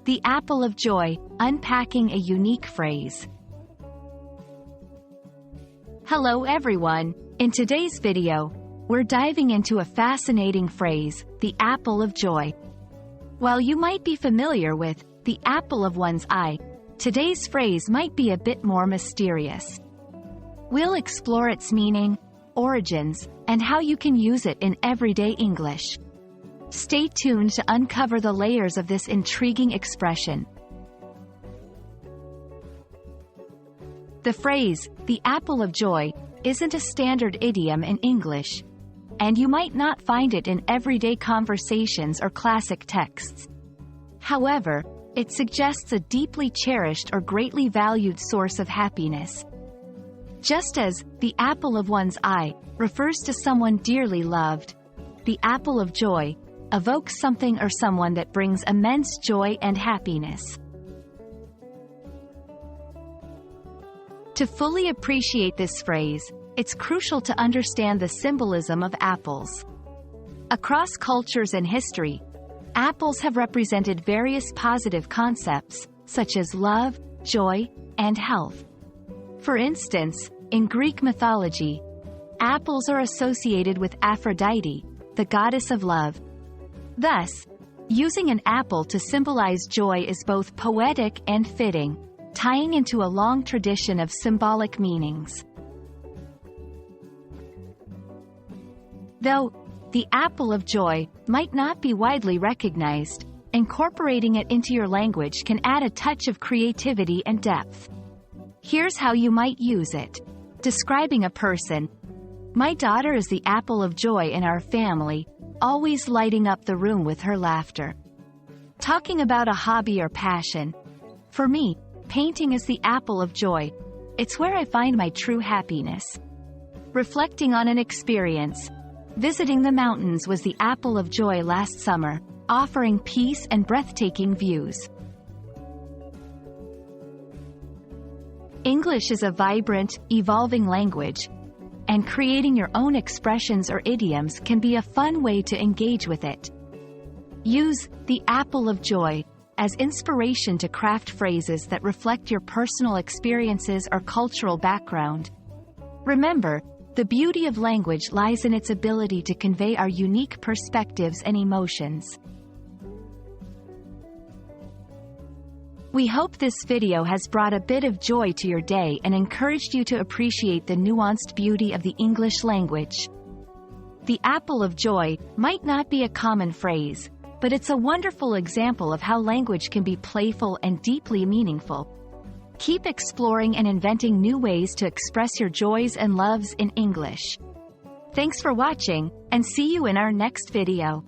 The apple of joy, unpacking a unique phrase. Hello everyone, in today's video, we're diving into a fascinating phrase, the apple of joy. While you might be familiar with the apple of one's eye, today's phrase might be a bit more mysterious. We'll explore its meaning, origins, and how you can use it in everyday English. Stay tuned to uncover the layers of this intriguing expression. The phrase, the apple of joy, isn't a standard idiom in English, and you might not find it in everyday conversations or classic texts. However, it suggests a deeply cherished or greatly valued source of happiness. Just as the apple of one's eye refers to someone dearly loved, the apple of joy evokes something or someone that brings immense joy and happiness. To fully appreciate this phrase, it's crucial to understand the symbolism of apples. Across cultures and history, apples have represented various positive concepts, such as love, joy, and health. For instance, in Greek mythology, apples are associated with Aphrodite, the goddess of love. Thus, using an apple to symbolize joy is both poetic and fitting, tying into a long tradition of symbolic meanings. Though the apple of joy might not be widely recognized, incorporating it into your language can add a touch of creativity and depth. Here's how you might use it. Describing a person. My daughter is the apple of joy in our family, always lighting up the room with her laughter. Talking about a hobby or passion. For me, painting is the apple of joy. It's where I find my true happiness. Reflecting on an experience. Visiting the mountains was the apple of joy last summer, offering peace and breathtaking views. English is a vibrant, evolving language, and creating your own expressions or idioms can be a fun way to engage with it. Use the apple of joy as inspiration to craft phrases that reflect your personal experiences or cultural background. Remember, the beauty of language lies in its ability to convey our unique perspectives and emotions. We hope this video has brought a bit of joy to your day and encouraged you to appreciate the nuanced beauty of the English language. The apple of joy might not be a common phrase, but it's a wonderful example of how language can be playful and deeply meaningful. Keep exploring and inventing new ways to express your joys and loves in English. Thanks for watching, and see you in our next video.